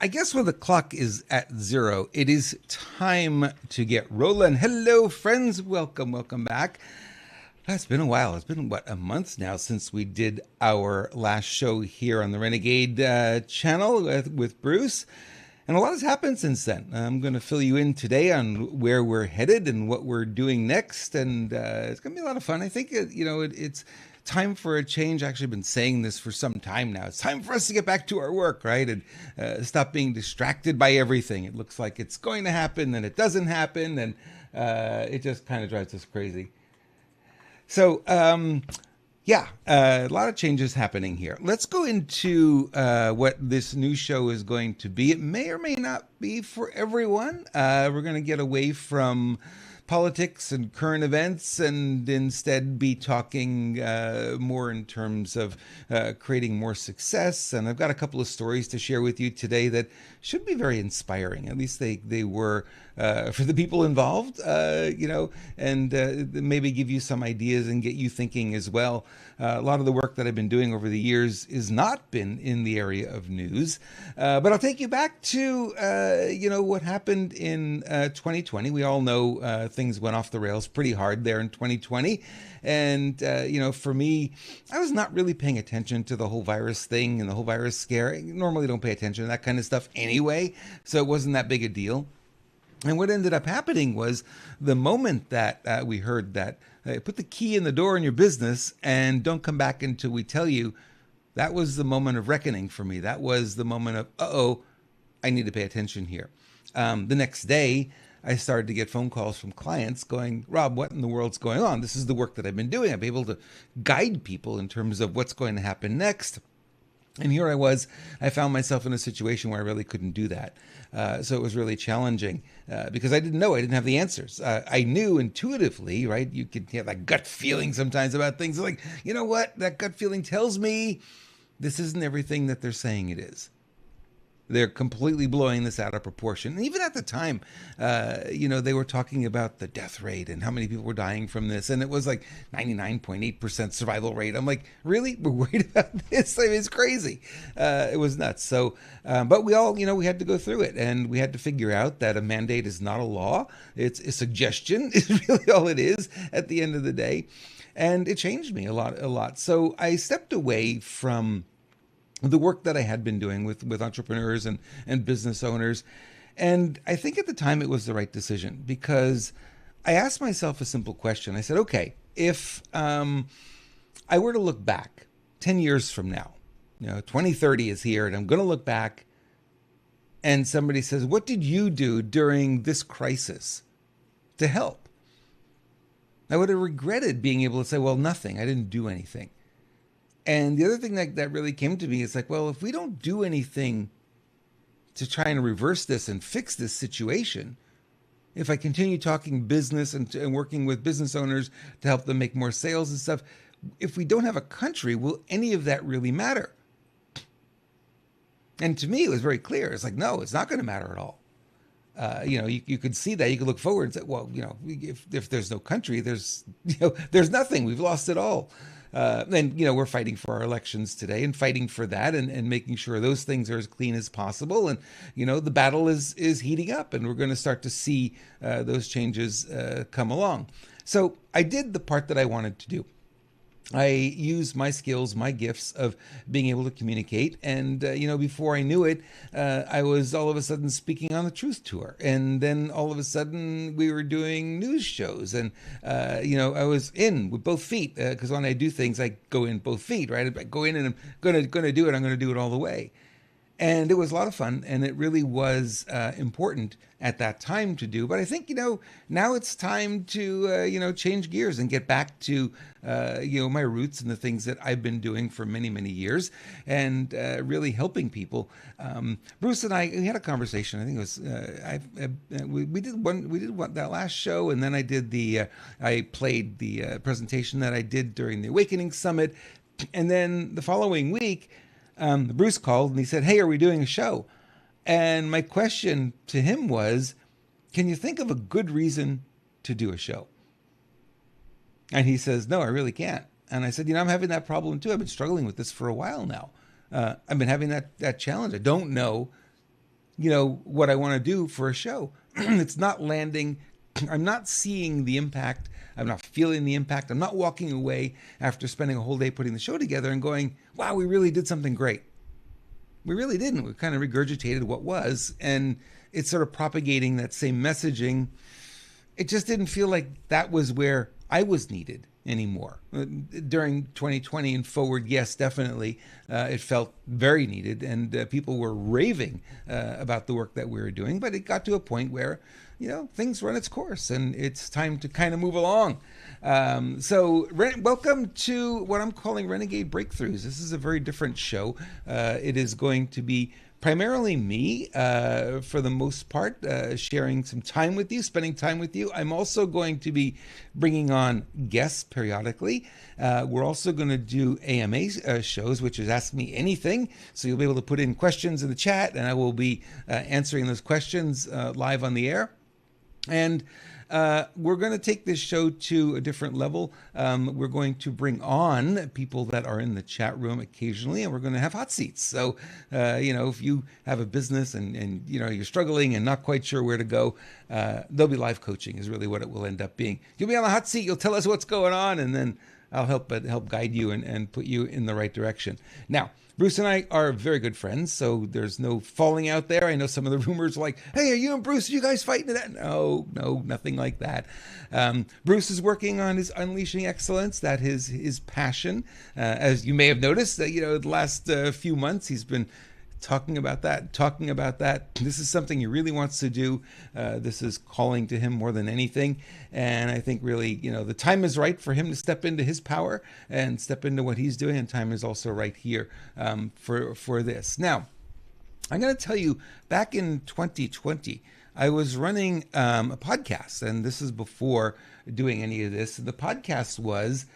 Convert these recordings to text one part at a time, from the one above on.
I guess when the clock is at zero, it is time to get rolling. Hello, friends. Welcome back. It's been a while. It's been, a month now since we did our last show here on the Renegade channel with Bruce. And a lot has happened since then. I'm going to fill you in today on where we're headed and what we're doing next. And it's going to be a lot of fun. I think, it's time for a change. I've actually been saying this for some time now. It's time for us to get back to our work, right? And stop being distracted by everything. It looks like it's going to happen, then it doesn't happen. And it just kind of drives us crazy. So, a lot of changes happening here. Let's go into what this new show is going to be. It may or may not be for everyone. We're going to get away from politics and current events and instead be talking more in terms of creating more success. And I've got a couple of stories to share with you today that should be very inspiring. At least they were for the people involved, and maybe give you some ideas and get you thinking as well. A lot of the work that I've been doing over the years has not been in the area of news, but I'll take you back to, what happened in 2020. We all know things went off the rails pretty hard there in 2020. And, for me, I was not really paying attention to the whole virus thing and the whole virus scare. I normally don't pay attention to that kind of stuff anyway, so it wasn't that big a deal. And what ended up happening was the moment that we heard that put the key in the door in your business and don't come back until we tell you, that was the moment of reckoning for me. That was the moment of, I need to pay attention here. The next day, I started to get phone calls from clients going, Rob, what in the world's going on? This is the work that I've been doing. I've been able to guide people in terms of what's going to happen next. And here I found myself in a situation where I really couldn't do that. So it was really challenging because I didn't know. I didn't have the answers. I knew intuitively, right? You could have that gut feeling sometimes about things like, you know what? That gut feeling tells me this isn't everything that they're saying it is. They're completely blowing this out of proportion. And even at the time, they were talking about the death rate and how many people were dying from this. And it was like 99.8% survival rate. I'm like, really? We're worried about this? I mean, it's crazy. It was nuts. So, but we all, we had to go through it. And we had to figure out that a mandate is not a law. It's a suggestion is really all it is at the end of the day. And it changed me a lot. So I stepped away from the work that I had been doing with entrepreneurs and business owners. And I think at the time it was the right decision because I asked myself a simple question. I said, okay, if I were to look back 10 years from now, 2030 is here and I'm going to look back and somebody says, what did you do during this crisis to help? I would have regretted being able to say, well, nothing. I didn't do anything. And the other thing that really came to me is like, well, if we don't do anything to try and reverse this and fix this situation, if I continue talking business and working with business owners to help them make more sales and stuff, if we don't have a country, will any of that really matter? And to me, it was very clear. It's like, no, it's not going to matter at all. You could see that. You could look forward and say, well, if there's no country, there's nothing. We've lost it all. And we're fighting for our elections today and fighting for that and making sure those things are as clean as possible. And, the battle is heating up and we're going to start to see those changes come along. So I did the part that I wanted to do. I used my skills, my gifts of being able to communicate. And, before I knew it, I was all of a sudden speaking on the Truth Tour. And then all of a sudden we were doing news shows. And, I was in with both feet because when I do things, I go in both feet, right? I go in and I'm going to do it. I'm going to do it all the way. And it was a lot of fun, and it really was important at that time to do. But I think, now it's time to, change gears and get back to, my roots and the things that I've been doing for many, many years and really helping people. Bruce and we had a conversation. I think it was, we did one that last show, and then I played the presentation that I did during the Awakening Summit. And then the following week, Bruce called and he said, hey, are we doing a show? And my question to him was, can you think of a good reason to do a show? And he says, no, I really can't. And I said, I'm having that problem too. I've been struggling with this for a while now. I've been having that challenge. I don't know what I want to do for a show. It's not landing. I'm not seeing the impact. I'm not feeling the impact. I'm not walking away after spending a whole day putting the show together and going, wow, we really did something great. We really didn't. We kind of regurgitated what was, and it's sort of propagating that same messaging. It just didn't feel like that was where I was needed anymore. During 2020 and forward, yes, definitely, it felt very needed, and people were raving about the work that we were doing, but it got to a point where, things run its course, and it's time to kind of move along. Welcome to what I'm calling Renegade Breakthroughs. This is a very different show. It is going to be primarily me, for the most part, sharing some time with you, spending time with you. I'm also going to be bringing on guests periodically. We're also going to do AMA shows, which is Ask Me Anything. So you'll be able to put in questions in the chat, and I will be answering those questions live on the air. And we're going to take this show to a different level. We're going to bring on people that are in the chat room occasionally, and we're going to have hot seats. So, if you have a business and you're struggling and not quite sure where to go, there'll be live coaching is really what it will end up being. You'll be on the hot seat. You'll tell us what's going on, and then I'll help guide you and put you in the right direction. Now, Bruce and I are very good friends, so there's no falling out there. I know some of the rumors like, hey, are you and Bruce, are you guys fighting that? No, nothing like that. Bruce is working on his Unleashing Excellence. That is his passion. As you may have noticed, the last few months he's been talking about that. This is something he really wants to do. This is calling to him more than anything. And I think really, the time is right for him to step into his power and step into what he's doing. And time is also right here for this. Now, I'm going to tell you, back in 2020, I was running a podcast, and this is before doing any of this. The podcast was,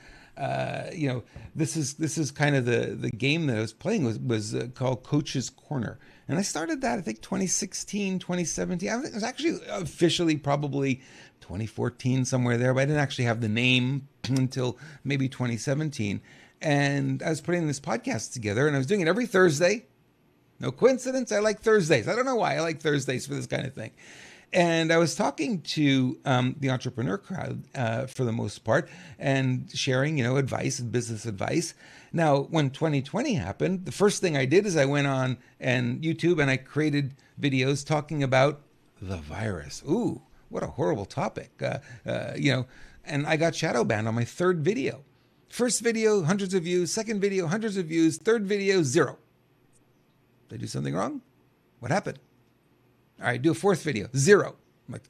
this is kind of the game that I was playing was called Coach's Corner. And I started that, I think, 2016, 2017. I think it was actually officially probably 2014, somewhere there, but I didn't actually have the name until maybe 2017. And I was putting this podcast together, and I was doing it every Thursday. No coincidence, I like Thursdays. I don't know why I like Thursdays for this kind of thing. And I was talking to the entrepreneur crowd for the most part and sharing, advice and business advice. Now, when 2020 happened, the first thing I did is I went on and YouTube and I created videos talking about the virus. Ooh, what a horrible topic, and I got shadow banned on my third video. First video, hundreds of views. Second video, hundreds of views. Third video, 0. Did I do something wrong? What happened? All right, do a fourth video, 0. I'm like,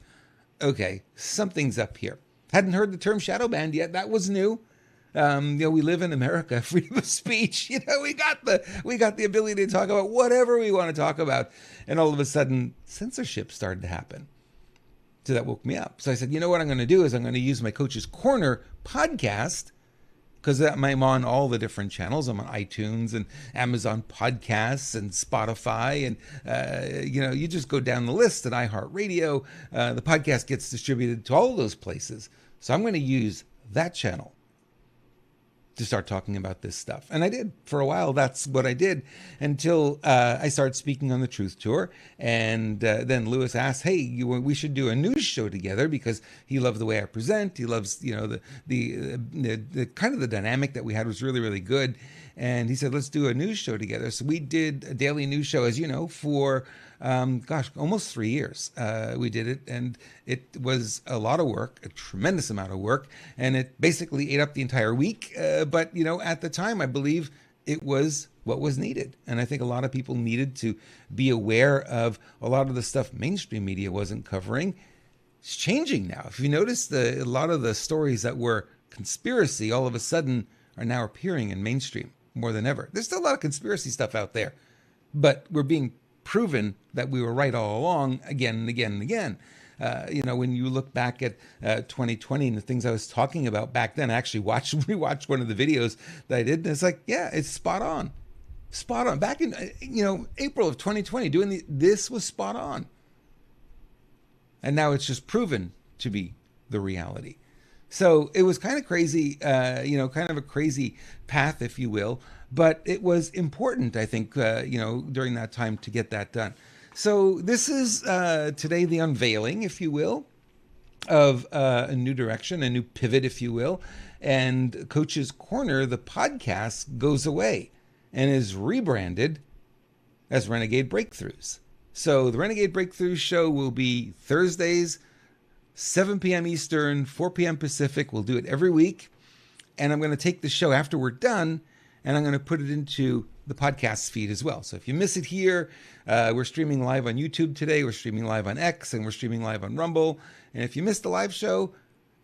okay, something's up here. Hadn't heard the term shadow banned yet. That was new. We live in America, freedom of speech. We got the ability to talk about whatever we want to talk about. And all of a sudden, censorship started to happen. So that woke me up. So I said, what I'm going to do is I'm going to use my Coach's Corner podcast, because I'm on all the different channels. I'm on iTunes and Amazon Podcasts and Spotify. And, you just go down the list at iHeartRadio. The podcast gets distributed to all those places. So I'm going to use that channel to start talking about this stuff. And I did. For a while, that's what I did until I started speaking on the Truth Tour. And then Lewis asked, hey, we should do a news show together, because he loved the way I present. He loves, the kind of the dynamic that we had was really, really good. And he said, let's do a news show together. So we did a daily news show, as you know, for almost 3 years. We did it, and it was a lot of work, a tremendous amount of work, and it basically ate up the entire week. But, at the time, I believe it was what was needed. And I think a lot of people needed to be aware of a lot of the stuff mainstream media wasn't covering. It's changing now. If you notice, a lot of the stories that were conspiracy all of a sudden are now appearing in mainstream more than ever. There's still a lot of conspiracy stuff out there, but we're being proven that we were right all along again and again and again. When you look back at 2020 and the things I was talking about back then, I actually rewatched one of the videos that I did, and it's like, yeah, it's spot on. Spot on. Back in, April of 2020, doing this was spot on. And now it's just proven to be the reality. So it was kind of crazy, kind of a crazy path, if you will. But it was important, I think, during that time to get that done. So this is today the unveiling, if you will, of a new direction, a new pivot, if you will. And Coach's Corner, the podcast, goes away and is rebranded as Renegade Breakthroughs. So the Renegade Breakthroughs show will be Thursdays, 7 p.m. Eastern, 4 p.m. Pacific. We'll do it every week. And I'm going to take the show after we're done, and I'm going to put it into the podcast feed as well. So if you miss it here, we're streaming live on YouTube today. We're streaming live on X, and we're streaming live on Rumble. And if you missed the live show,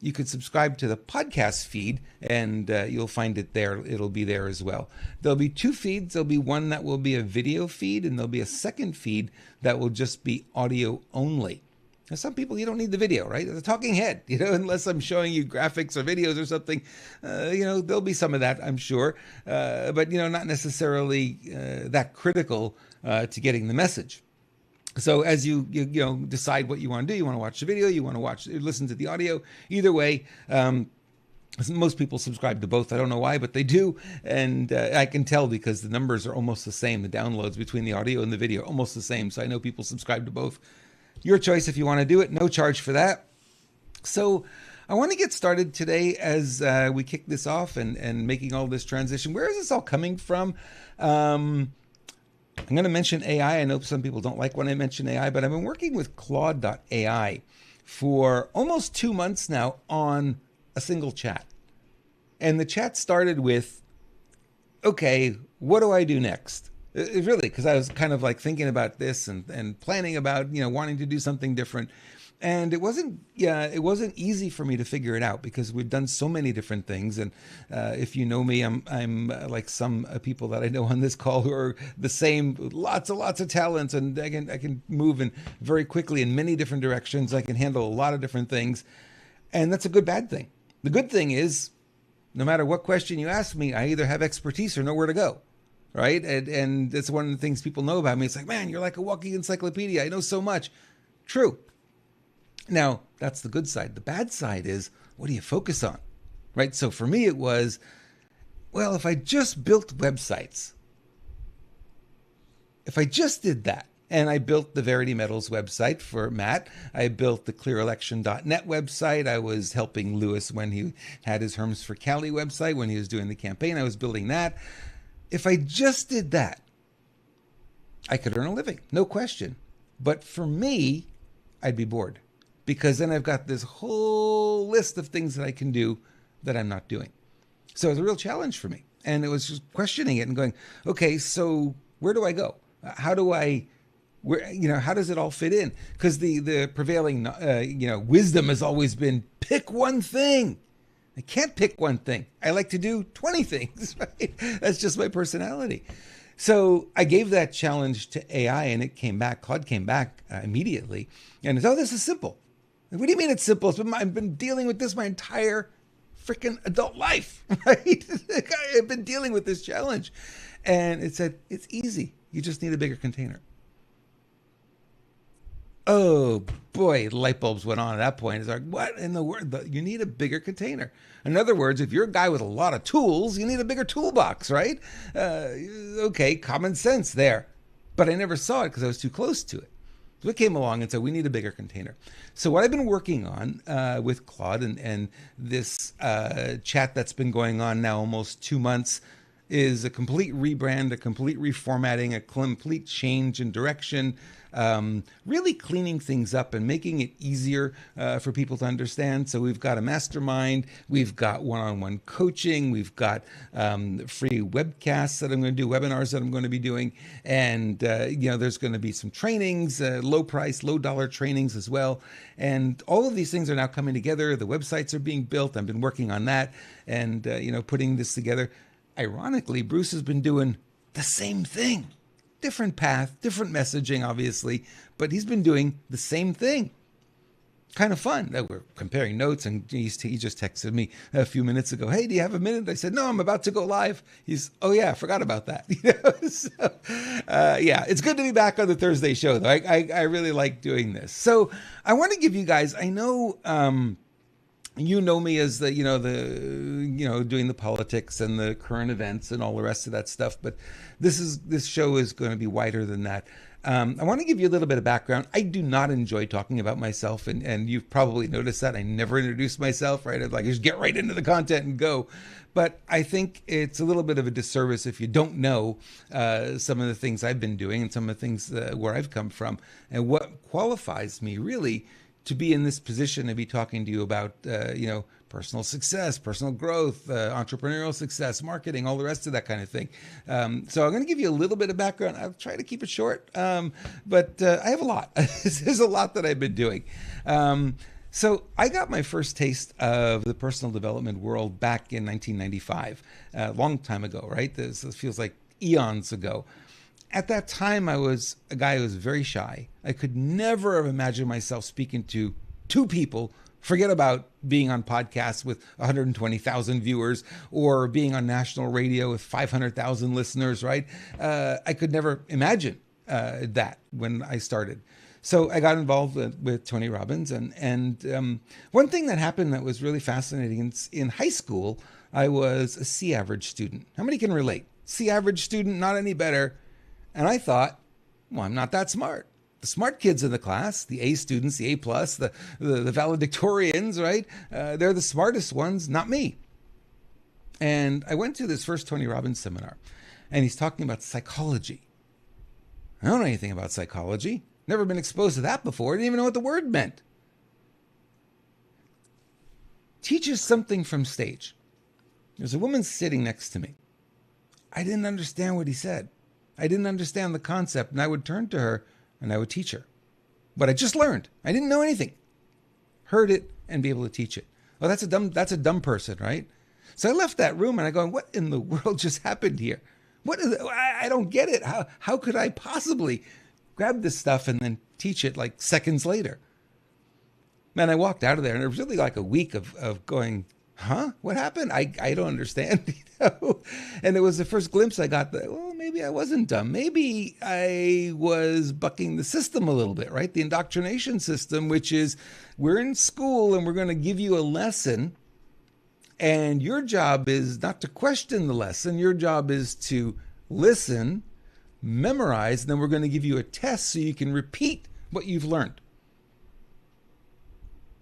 you could subscribe to the podcast feed, and you'll find it there. It'll be there as well. There'll be two feeds. There'll be one that will be a video feed, and there'll be a second feed that will just be audio only. Now, some people, you don't need the video, right? The talking head, unless I'm showing you graphics or videos or something, there'll be some of that, I'm sure. But, not necessarily that critical to getting the message. So as you decide what you want to do, you want to watch the video, you want to listen to the audio, either way, most people subscribe to both. I don't know why, but they do. And I can tell because the numbers are almost the same. The downloads between the audio and the video are almost the same. So I know people subscribe to both. Your choice if you want to do it. No charge for that. So I want to get started today as we kick this off and making all this transition. Where is this all coming from? I'm going to mention AI. I know some people don't like when I mention AI, but I've been working with Claude.ai for almost 2 months now on a single chat. And the chat started with, okay, what do I do next? Really, because I was kind of like thinking about this and planning about, wanting to do something different. And it wasn't easy for me to figure it out because we've done so many different things. And if you know me, I'm like some people that I know on this call who are the same, lots of talents, and I can move in very quickly in many different directions. I can handle a lot of different things, and that's a good bad thing. The good thing is, no matter what question you ask me, I either have expertise or know where to go. Right. And that's one of the things people know about me. It's like, man, you're like a walking encyclopedia. I know so much. True. Now, that's the good side. The bad side is, what do you focus on? Right. So for me, it was, well, if I just built websites, if I just did that, and I built the Verity Metals website for Matt. I built the clearelection.net website. I was helping Lewis when he had his Herms for Cali website, when he was doing the campaign. I was building that. If I just did that, I could earn a living, no question. But for me, I'd be bored because then I've got this whole list of things that I can do that I'm not doing. So it was a real challenge for me. And it was just questioning it and going, okay, so where do I go? How does it all fit in? Because the prevailing, wisdom has always been pick one thing. I can't pick one thing. I like to do 20 things, right? That's just my personality. So I gave that challenge to AI and Claude came back immediately. And it's, this is simple. What do you mean it's simple? I've been dealing with this my entire freaking adult life, right? I've been dealing with this challenge. And it said, it's easy. You just need a bigger container. Oh boy, light bulbs went on at that point. It's like, what in the world? You need a bigger container. In other words, if you're a guy with a lot of tools, you need a bigger toolbox, right? Okay, common sense there. But I never saw it because I was too close to it. So it came along and said, we need a bigger container. So what I've been working on with Claude and this chat that's been going on now almost 2 months is a complete rebrand, a complete reformatting, a complete change in direction, really cleaning things up and making it easier for people to understand. So we've got a mastermind, we've got one-on-one coaching, we've got free webcasts that I'm going to do, webinars that I'm going to be doing, and there's going to be some trainings, low price, low dollar trainings as well. And all of these things are now coming together. The websites are being built. I've been working on that and putting this together. Ironically, Bruce has been doing the same thing. Different path, different messaging, obviously, but he's been doing the same thing. Kind of fun. We're comparing notes, and he just texted me a few minutes ago, hey, do you have a minute? I said, no, I'm about to go live. Oh yeah, I forgot about that. It's good to be back on the Thursday show, though. I really like doing this. So I want to give you guys, I know, you know me as the doing the politics and the current events and all the rest of that stuff, but this show is going to be wider than that. I want to give you a little bit of background. I do not enjoy talking about myself, and you've probably noticed that I never introduce myself, right? I'd like just get right into the content and go. But I think it's a little bit of a disservice if you don't know some of the things I've been doing and some of the things where I've come from and what qualifies me really to be in this position to be talking to you about, personal success, personal growth, entrepreneurial success, marketing, all the rest of that kind of thing. So I'm going to give you a little bit of background. I'll try to keep it short, but I have a lot. There's a lot that I've been doing. So I got my first taste of the personal development world back in 1995, a long time ago, right? This feels like eons ago. At that time, I was a guy who was very shy. I could never have imagined myself speaking to two people. Forget about being on podcasts with 120,000 viewers or being on national radio with 500,000 listeners, right? I could never imagine that when I started. So I got involved with Tony Robbins. And one thing that happened that was really fascinating, in high school, I was a C average student. How many can relate? C average student, not any better. And I thought, well, I'm not that smart. The smart kids in the class, the A students, the A plus, the valedictorians, right? They're the smartest ones, not me. And I went to this first Tony Robbins seminar, and he's talking about psychology. I don't know anything about psychology. Never been exposed to that before. I didn't even know what the word meant. Teaches something from stage. There's a woman sitting next to me. I didn't understand what he said. I didn't understand the concept, and I would turn to her and I would teach her. But I just learned. I didn't know anything. Heard it and be able to teach it. Oh, that's a dumb person, right? So I left that room and I go, what in the world just happened here? I don't get it. How could I possibly grab this stuff and then teach it like seconds later? Man, I walked out of there and it was really like a week of going, huh? What happened? I don't understand. And it was the first glimpse I got that, well, maybe I wasn't dumb. Maybe I was bucking the system a little bit, right? The indoctrination system, which is we're in school and we're going to give you a lesson. And your job is not to question the lesson. Your job is to listen, memorize, and then we're going to give you a test so you can repeat what you've learned.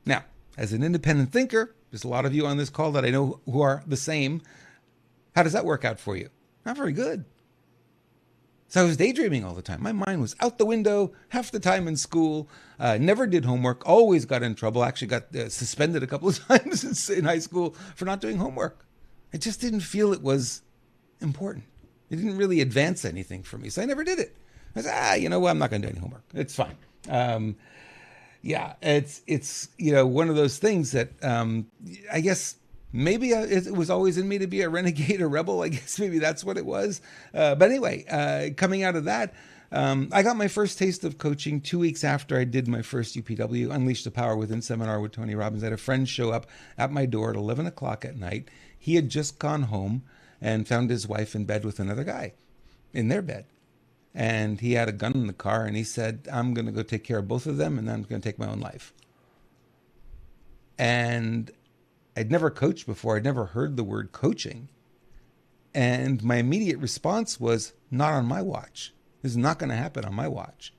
Now, as an independent thinker, there's a lot of you on this call that I know who are the same. How does that work out for you? Not very good. So I was daydreaming all the time. My mind was out the window half the time in school. Never did homework. Always got in trouble. Actually got suspended a couple of times in high school for not doing homework. I just didn't feel it was important. It didn't really advance anything for me. So I never did it. I said, you know what? I'm not going to do any homework. It's fine. Yeah, it's one of those things that I guess maybe it was always in me to be a renegade, a rebel. I guess maybe that's what it was. But anyway, coming out of that, I got my first taste of coaching 2 weeks after I did my first UPW, Unleash the Power Within seminar with Tony Robbins. I had a friend show up at my door at 11 o'clock at night. He had just gone home and found his wife in bed with another guy in their bed. And he had a gun in the car and he said, I'm going to go take care of both of them and then I'm going to take my own life. And I'd never coached before. I'd never heard the word coaching. And my immediate response was, not on my watch. This is not going to happen on my watch.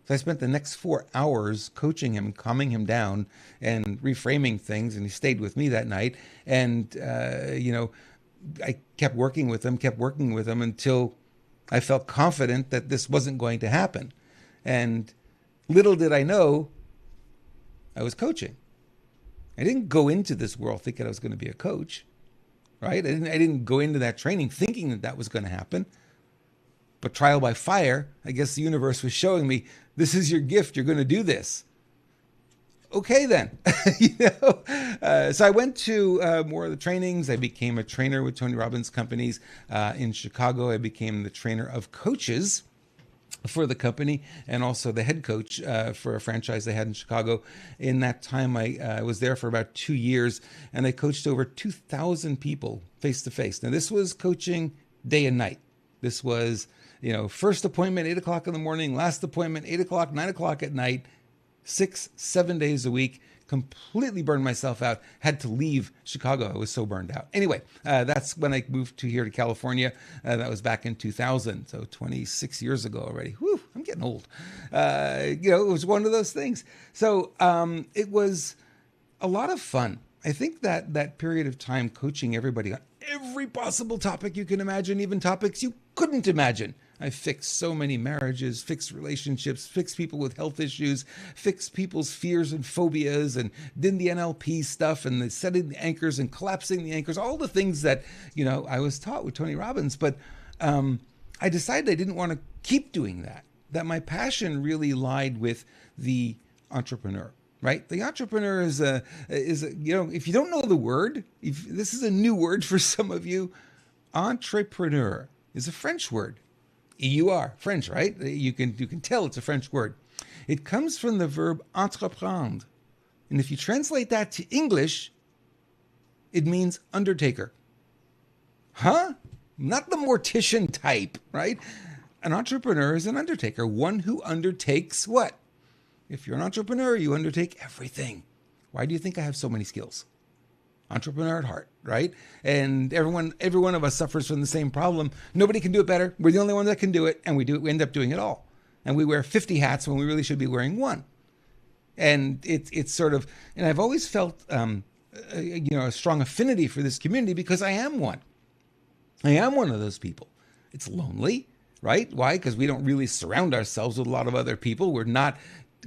So I spent the next 4 hours coaching him, calming him down and reframing things. And he stayed with me that night. And, I kept working with him until I felt confident that this wasn't going to happen. And little did I know, I was coaching. I didn't go into this world thinking I was going to be a coach, right? I didn't go into that training thinking that was going to happen. But trial by fire, I guess the universe was showing me, this is your gift. You're going to do this. Okay, then. So I went to more of the trainings. I became a trainer with Tony Robbins companies in Chicago. I became the trainer of coaches for the company and also the head coach for a franchise they had in Chicago. In that time, I was there for about 2 years, and I coached over 2,000 people face-to-face. Now, this was coaching day and night. This was, first appointment, 8 o'clock in the morning, last appointment, 8 o'clock, 9 o'clock at night, 6, 7 days a week, completely burned myself out, had to leave Chicago. I was so burned out. Anyway, that's when I moved to here to California. That was back in 2000, so 26 years ago already. Whew, I'm getting old. It was one of those things. So it was a lot of fun. I think that period of time coaching everybody on every possible topic you can imagine, even topics you couldn't imagine. I fixed so many marriages, fixed relationships, fixed people with health issues, fixed people's fears and phobias, and did the NLP stuff and the setting the anchors and collapsing the anchors, all the things that, I was taught with Tony Robbins. But I decided I didn't want to keep doing that my passion really lied with the entrepreneur. Right? The entrepreneur is if you don't know the word, if this is a new word for some of you, entrepreneur is a French word. EUR, French, right? You can tell it's a French word. It comes from the verb entreprendre. And if you translate that to English, it means undertaker. Huh? Not the mortician type, right? An entrepreneur is an undertaker, one who undertakes what? If you're an entrepreneur, you undertake everything. Why do you think I have so many skills? Entrepreneur at heart, right? And every one of us suffers from the same problem. Nobody can do it better. We're the only ones that can do it, and we end up doing it all. And we wear 50 hats when we really should be wearing one. And it's sort of, and I've always felt, a strong affinity for this community because I am one. I am one of those people. It's lonely, right? Why? Because we don't really surround ourselves with a lot of other people.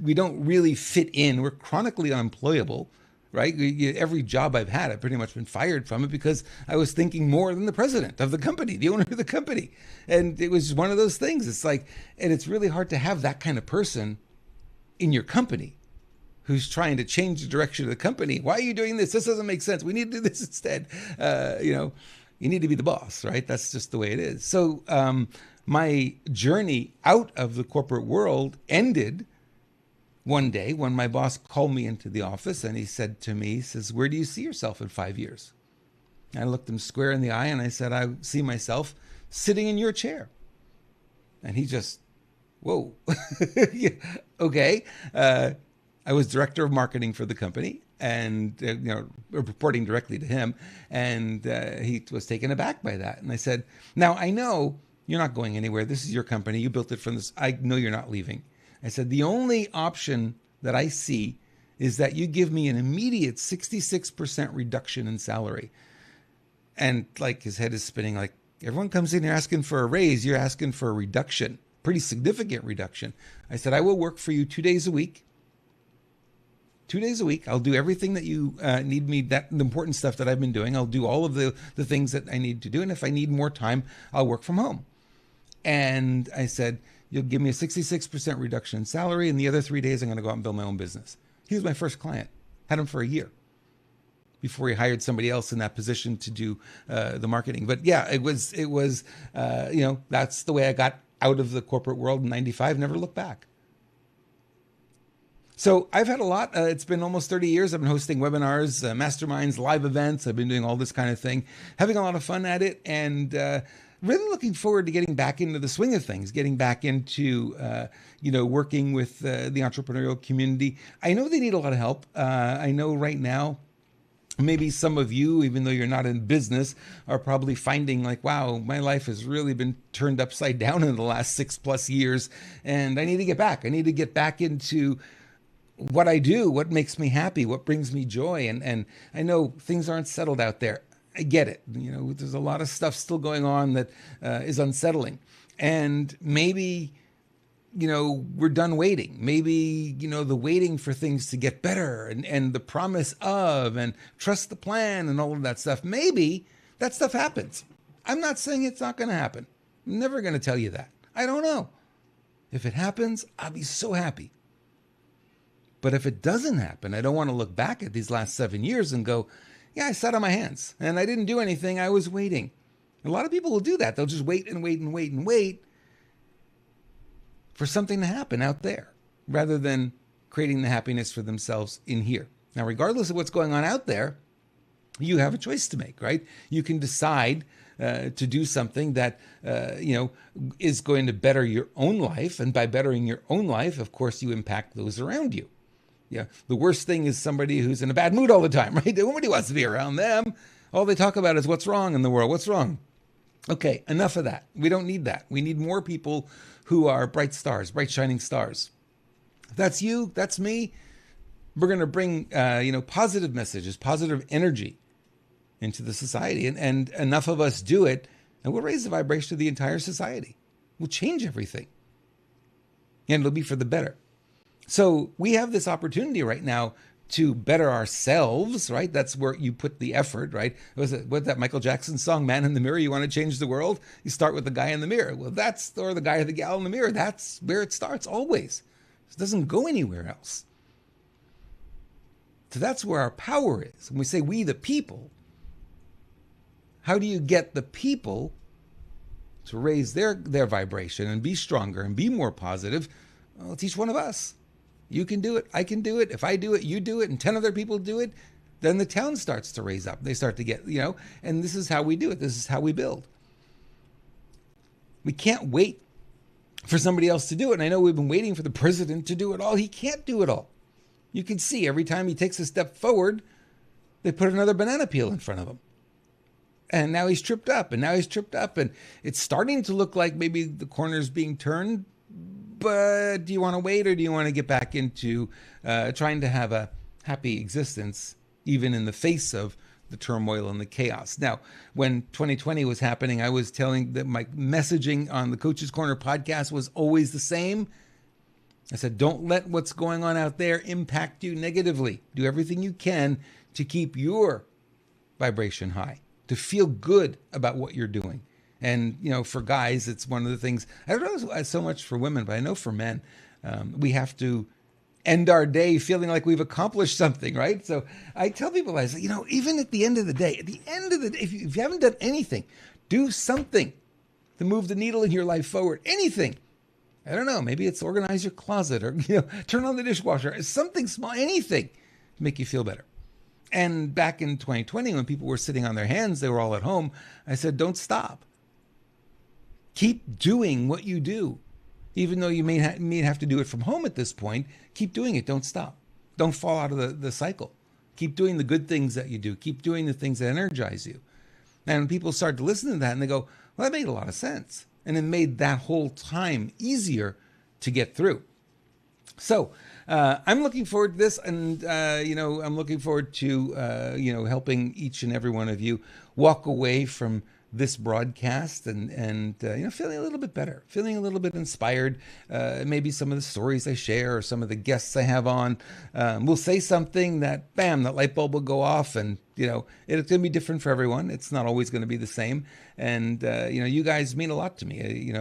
We don't really fit in. We're chronically unemployable, right? Every job I've had, I've pretty much been fired from it because I was thinking more than the president of the company, the owner of the company. And it was one of those things. It's like, and it's really hard to have that kind of person in your company who's trying to change the direction of the company. Why are you doing this? This doesn't make sense. We need to do this instead. You need to be the boss, right? That's just the way it is. So my journey out of the corporate world ended one day when my boss called me into the office and he said to me, he says, "Where do you see yourself in 5 years?" I looked him square in the eye and I said, "I see myself sitting in your chair." And he just, whoa, yeah, okay. I was director of marketing for the company and, reporting directly to him. And he was taken aback by that. And I said, "Now I know you're not going anywhere. This is your company. You built it from this. I know you're not leaving." I said, "The only option that I see is that you give me an immediate 66% reduction in salary." And like his head is spinning, like, everyone comes in here asking for a raise. You're asking for a reduction, pretty significant reduction. I said, "I will work for you 2 days a week. 2 days a week. I'll do everything that you need me, the important stuff that I've been doing. I'll do all of the things that I need to do. And if I need more time, I'll work from home." And I said, "You'll give me a 66% reduction in salary, and the other 3 days I'm going to go out and build my own business." He was my first client. Had him for a year before he hired somebody else in that position to do the marketing. But yeah, it was that's the way I got out of the corporate world in 95, never looked back. So I've had a lot. It's been almost 30 years. I've been hosting webinars, masterminds, live events. I've been doing all this kind of thing, having a lot of fun at it, and really looking forward to getting back into the swing of things, getting back into, working with the entrepreneurial community. I know they need a lot of help. I know right now, maybe some of you, even though you're not in business, are probably finding like, wow, my life has really been turned upside down in the last 6+ years. And I need to get back. I need to get back into what I do, what makes me happy, what brings me joy. And I know things aren't settled out there. I get it. There's a lot of stuff still going on that is unsettling. And maybe, we're done waiting. Maybe, the waiting for things to get better and the promise of and trust the plan and all of that stuff. Maybe that stuff happens. I'm not saying it's not going to happen. I'm never going to tell you that. I don't know. If it happens, I'll be so happy. But if it doesn't happen, I don't want to look back at these last 7 years and go, yeah, I sat on my hands and I didn't do anything. I was waiting. A lot of people will do that. They'll just wait and wait and wait and wait for something to happen out there rather than creating the happiness for themselves in here. Now, regardless of what's going on out there, you have a choice to make, right? You can decide to do something that, is going to better your own life. And by bettering your own life, of course, you impact those around you. Yeah. The worst thing is somebody who's in a bad mood all the time, right? Nobody wants to be around them. All they talk about is what's wrong in the world. What's wrong? Okay, enough of that. We don't need that. We need more people who are bright stars, bright shining stars. If that's you, that's me. We're going to bring, positive messages, positive energy into the society. And enough of us do it, and we'll raise the vibration of the entire society. We'll change everything. And it'll be for the better. So we have this opportunity right now to better ourselves, right? That's where you put the effort, right? What's that Michael Jackson song, Man in the Mirror? You want to change the world? You start with the guy in the mirror. Well, or the guy or the gal in the mirror. That's where it starts always. It doesn't go anywhere else. So that's where our power is. When we say we the people, how do you get the people to raise their vibration and be stronger and be more positive? Well, it's each one of us. You can do it. I can do it. If I do it, you do it, and 10 other people do it, then the town starts to raise up. They start to get, and this is how we do it. This is how we build. We can't wait for somebody else to do it. And I know we've been waiting for the president to do it all. He can't do it all. You can see every time he takes a step forward, they put another banana peel in front of him. And now he's tripped up, and it's starting to look like maybe the corner's being turned. But do you want to wait, or do you want to get back into trying to have a happy existence, even in the face of the turmoil and the chaos? Now, when 2020 was happening, I was telling that my messaging on the Coach's Corner podcast was always the same. I said, don't let what's going on out there impact you negatively. Do everything you can to keep your vibration high, to feel good about what you're doing. And, for guys, it's one of the things, I don't know so much for women, but I know for men, we have to end our day feeling like we've accomplished something, right? So I tell people, I say, even at the end of the day, if you haven't done anything, do something to move the needle in your life forward. Anything. I don't know. Maybe it's organize your closet, or, turn on the dishwasher. Something small, anything to make you feel better. And back in 2020, when people were sitting on their hands, they were all at home, I said, don't stop. Keep doing what you do. Even though you may have to do it from home at this point, keep doing it. Don't stop. Don't fall out of the cycle. Keep doing the good things that you do. Keep doing the things that energize you. And when people start to listen to that, and they go, well, that made a lot of sense. And it made that whole time easier to get through. So I'm looking forward to this, and I'm looking forward to helping each and every one of you walk away from this broadcast and feeling a little bit better, feeling a little bit inspired. Maybe some of the stories I share, or some of the guests I have on will say something that, bam, that light bulb will go off, and it's going to be different for everyone. It's not always going to be the same. And you guys mean a lot to me.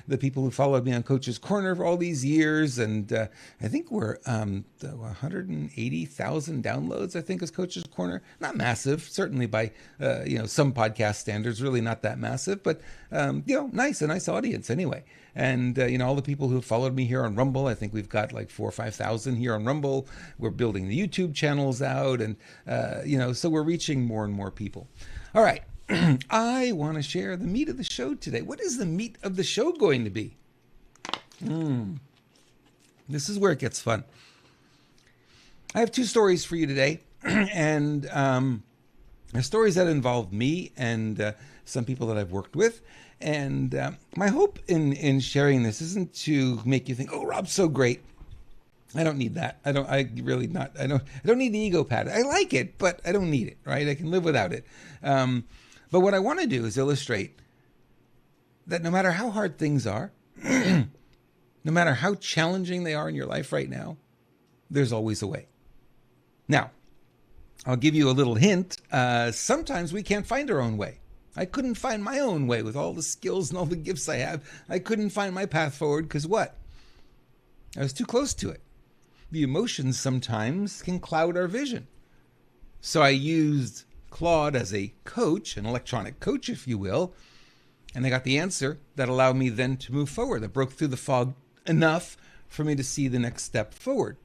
The people who followed me on Coach's Corner for all these years, and I think we're 180,000 downloads. I think is Coach's Corner. Not massive, certainly by some podcast standards. Really not that massive, but a nice audience anyway. And all the people who followed me here on Rumble, I think we've got like 4,000 or 5,000 here on Rumble. We're building the YouTube channels out, and so we're reaching more and more people. All right. I want to share the meat of the show today. What is the meat of the show going to be? This is where it gets fun. I have two stories for you today, and stories that involve me and some people that I've worked with. And my hope in sharing this isn't to make you think, oh, Rob's so great. I don't need that. I don't need the ego pat. I like it, but I don't need it, right? I can live without it. But what I want to do is illustrate that no matter how hard things are, no matter how challenging they are in your life right now, there's always a way. Now, I'll give you a little hint. Sometimes we can't find our own way. I couldn't find my own way with all the skills and all the gifts I have. I couldn't find my path forward because what? I was too close to it. The emotions sometimes can cloud our vision. So I used Claude as a coach, an electronic coach, if you will, and I got the answer that allowed me then to move forward. That broke through the fog enough for me to see the next step forward.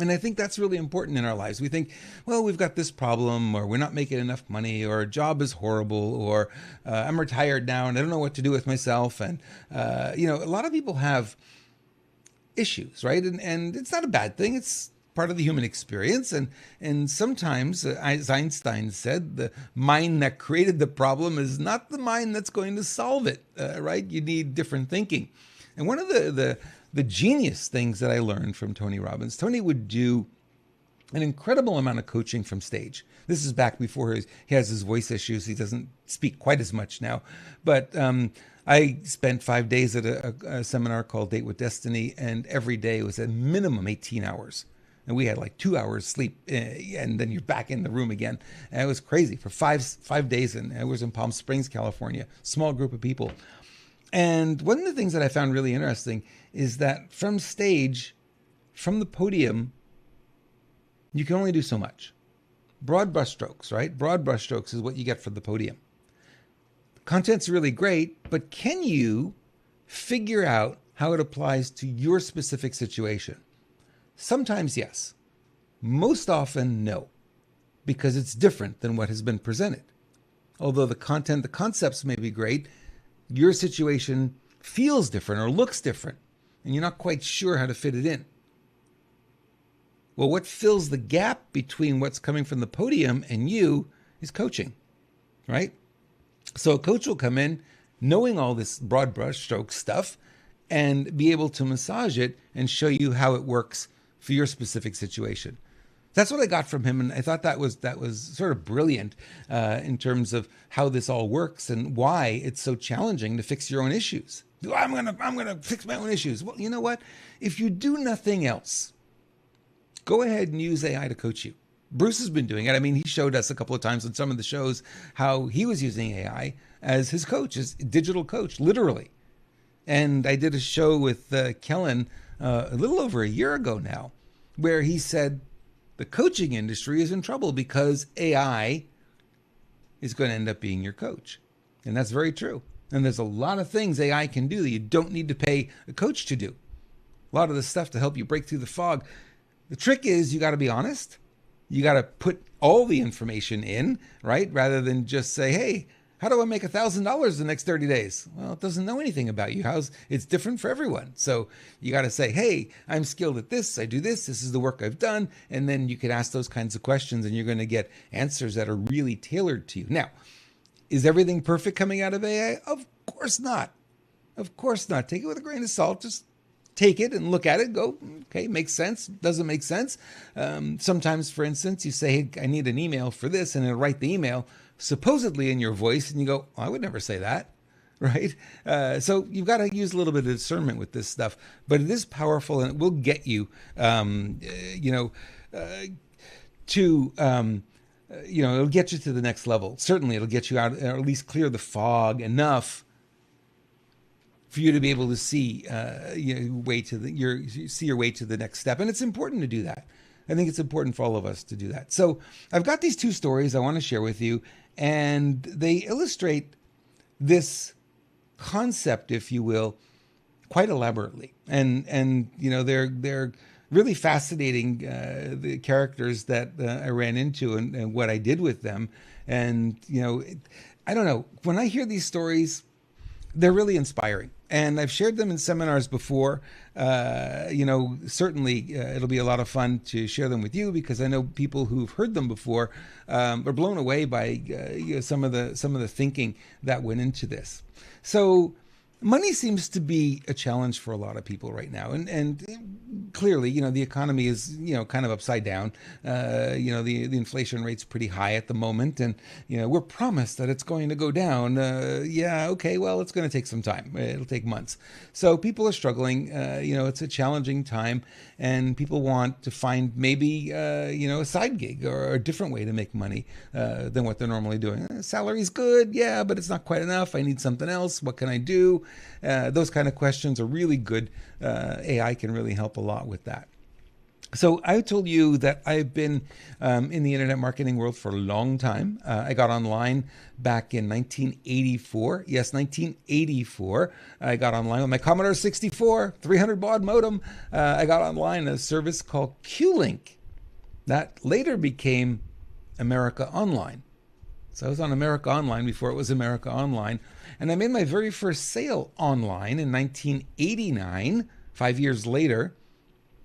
And I think that's really important in our lives. We think, well, we've got this problem, or we're not making enough money, or a job is horrible, or I'm retired now and I don't know what to do with myself. And, a lot of people have issues, right? And it's not a bad thing. It's part of the human experience. And sometimes, as Einstein said, the mind that created the problem is not the mind that's going to solve it, right? You need different thinking. And one of the genius things that I learned from Tony Robbins, Tony would do an incredible amount of coaching from stage. This is back before he has his voice issues. He doesn't speak quite as much now. But I spent 5 days at a seminar called Date with Destiny, and every day was a minimum 18 hours. And we had like 2 hours sleep, and then you're back in the room again. And it was crazy for five days. And I was in Palm Springs, California, small group of people. And one of the things that I found really interesting is that from stage, from the podium, you can only do so much. Broad brushstrokes, right? Broad brushstrokes is what you get from the podium. Content's really great, but can you figure out how it applies to your specific situation? Sometimes yes. Most often no, because it's different than what has been presented. Although the content, the concepts may be great, your situation feels different or looks different, and you're not quite sure how to fit it in. Well, what fills the gap between what's coming from the podium and you is coaching, right? So a coach will come in knowing all this broad brushstroke stuff and be able to massage it and show you how it works for your specific situation. That's what I got from him, and I thought that was sort of brilliant in terms of how this all works and why it's so challenging to fix your own issues. I'm gonna fix my own issues. Well, you know what? If you do nothing else, go ahead and use AI to coach you. Bruce has been doing it. I mean, he showed us a couple of times on some of the shows how he was using AI as his coach, his digital coach, literally. And I did a show with Kellen a little over a year ago now, where he said the coaching industry is in trouble because AI is going to end up being your coach. And that's very true. And there's a lot of things AI can do that you don't need to pay a coach to do. A lot of the stuff to help you break through the fog. The trick is you got to be honest. You got to put all the information in, right? Rather than just say, hey, how do I make $1,000 the next 30 days? Well, it doesn't know anything about you. It's different for everyone. So you got to say, hey, I'm skilled at this. I do this. This is the work I've done. And then you could ask those kinds of questions and you're going to get answers that are really tailored to you. Now, is everything perfect coming out of AI? Of course not. Of course not. Take it with a grain of salt. Just take it and look at it, go, okay, makes sense, doesn't make sense. Sometimes, for instance, you say, hey, I need an email for this, and it'll write the email supposedly in your voice, and you go, I would never say that, right? So you've got to use a little bit of discernment with this stuff, but it is powerful, and it will get you, it'll get you to the next level. Certainly, it'll get you out, or at least clear the fog enough for you to be able to see your way to the next step. And it's important to do that. I think it's important for all of us to do that. So I've got these two stories I want to share with you, and they illustrate this concept, if you will, quite elaborately. And they're really fascinating, the characters that I ran into and what I did with them. And, I don't know, when I hear these stories, they're really inspiring. And I've shared them in seminars before. Certainly it'll be a lot of fun to share them with you because I know people who've heard them before are blown away by some of the thinking that went into this. So money seems to be a challenge for a lot of people right now, and clearly, the economy is kind of upside down. The inflation rate's pretty high at the moment, and we're promised that it's going to go down. Well, it's going to take some time. It'll take months. So people are struggling. It's a challenging time, and people want to find maybe a side gig or a different way to make money than what they're normally doing. Salary's good, yeah, but it's not quite enough. I need something else. What can I do? Those kind of questions are really good. AI can really help a lot with that. So I told you that I've been in the internet marketing world for a long time. I got online back in 1984. Yes, 1984. I got online with my Commodore 64, 300 baud modem. I got online a service called QLink that later became America Online. So I was on America Online before it was America Online. And I made my very first sale online in 1989 5 years later,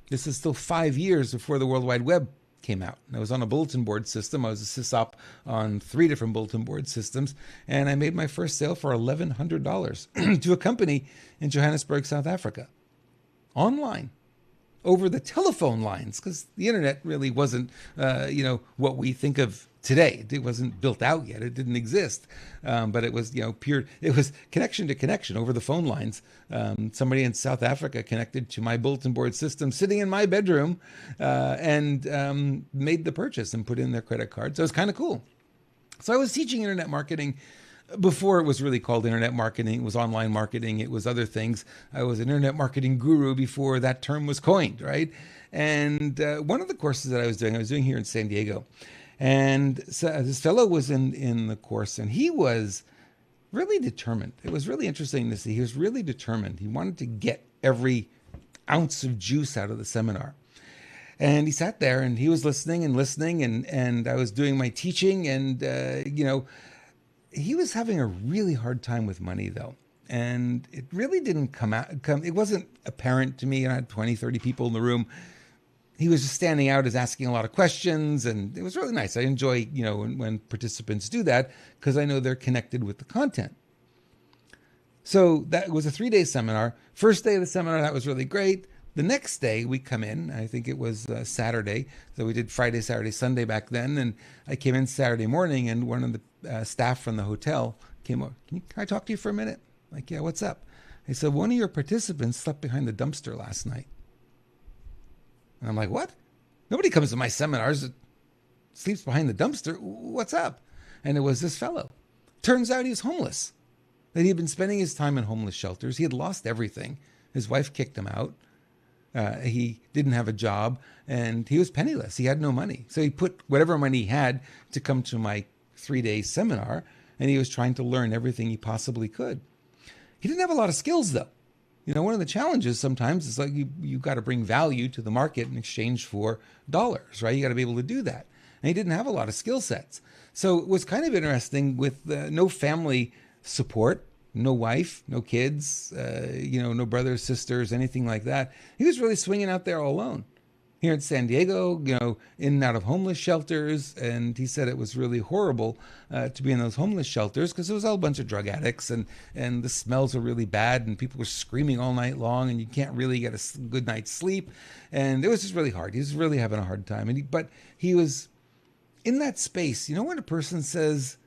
this is still 5 years before the World Wide Web came out. And I was on a bulletin board system. I was a sysop on 3 different bulletin board systems. And I made my first sale for $1,100 to a company in Johannesburg, South Africa. Online. Over the telephone lines, because the internet really wasn't, what we think of today. It wasn't built out yet. It didn't exist. But it was, pure, it was connection to connection over the phone lines. Somebody in South Africa connected to my bulletin board system sitting in my bedroom and made the purchase and put in their credit card. So it was kind of cool. So I was teaching internet marketing before it was really called internet marketing. It was online marketing. It was other things. I was an internet marketing guru before that term was coined, right? And one of the courses that I was doing here in San Diego. And so this fellow was in the course, and he was really determined. It was really interesting to see. He was really determined. He wanted to get every ounce of juice out of the seminar. And he sat there and he was listening, and I was doing my teaching, and, he was having a really hard time with money, though. And it really didn't it wasn't apparent to me. I had 20, 30 people in the room. He was just standing out as asking a lot of questions, and it was really nice. I enjoy, when participants do that, because I know they're connected with the content. So that was a 3-day seminar. First day of the seminar, that was really great. The next day we come in, I think it was Saturday. So we did Friday, Saturday, Sunday back then. And I came in Saturday morning, and one of the staff from the hotel came over. Can I talk to you for a minute? Like, yeah, what's up? He said, one of your participants slept behind the dumpster last night. And I'm like, what? Nobody comes to my seminars that sleeps behind the dumpster. What's up? And it was this fellow. Turns out he's homeless. That he had been spending his time in homeless shelters. He had lost everything. His wife kicked him out. He didn't have a job, and he was penniless. He had no money. So he put whatever money he had to come to my 3-day seminar, and he was trying to learn everything he possibly could. He didn't have a lot of skills, though. One of the challenges sometimes is like you got to bring value to the market in exchange for dollars, right? You got to be able to do that. And he didn't have a lot of skill sets. So it was kind of interesting with no family support, no wife, no kids, no brothers, sisters, anything like that. He was really swinging out there all alone. Here in San Diego, in and out of homeless shelters. And he said it was really horrible to be in those homeless shelters because it was all a bunch of drug addicts, and the smells were really bad, and people were screaming all night long, and you can't really get a good night's sleep. And it was just really hard. He was really having a hard time. But he was in that space. When a person says,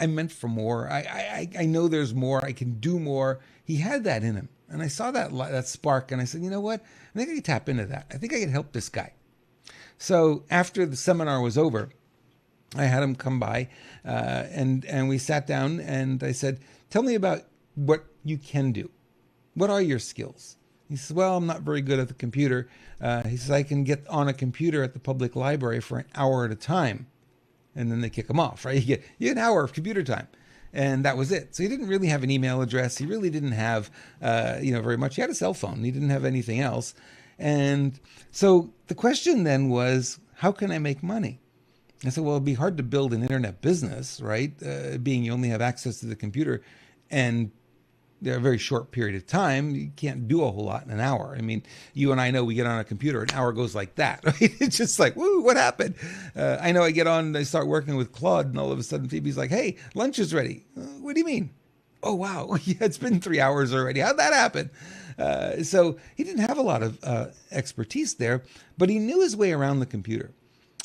I'm meant for more. I know there's more. I can do more. He had that in him. And I saw that spark, and I said, you know what? I think I can tap into that. I think I can help this guy. So after the seminar was over, I had him come by, and we sat down, and I said, tell me about what you can do. What are your skills? He says, well, I'm not very good at the computer. He says, I can get on a computer at the public library for an hour at a time. And then they kick him off, right? You get an hour of computer time. And that was it. So he didn't really have an email address. He really didn't have, very much. He had a cell phone. He didn't have anything else. And so the question then was, how can I make money? I said, well, it'd be hard to build an internet business, right? Being you only have access to the computer and a very short period of time. You can't do a whole lot in an hour. I mean, you and I know we get on a computer, an hour goes like that, right? It's just like, woo, what happened? I know I get on, I start working with Claude, and all of a sudden Phoebe's like, hey, lunch is ready. What do you mean? Oh, wow. Yeah, it's been 3 hours already. How'd that happen? So he didn't have a lot of expertise there, but he knew his way around the computer.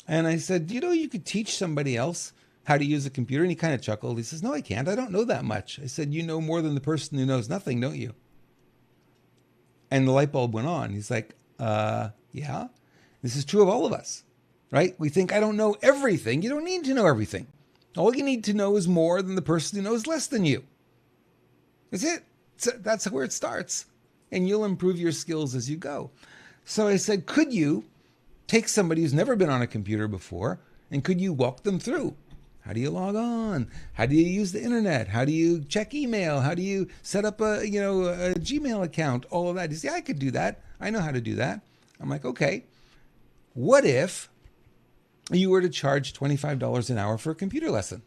And I said, you could teach somebody else how to use a computer. And he kind of chuckled. He says, no, I can't. I don't know that much. I said, you know more than the person who knows nothing, don't you? And the light bulb went on. He's like, yeah, this is true of all of us, right? We think I don't know everything. You don't need to know everything. All you need to know is more than the person who knows less than you. That's it. That's where it starts. And you'll improve your skills as you go. So I said, could you take somebody who's never been on a computer before, and could you walk them through? How do you log on? How do you use the internet? How do you check email? How do you set up a Gmail account? All of that. He said, yeah, I could do that. I know how to do that. I'm like, okay. What if you were to charge $25 an hour for a computer lesson?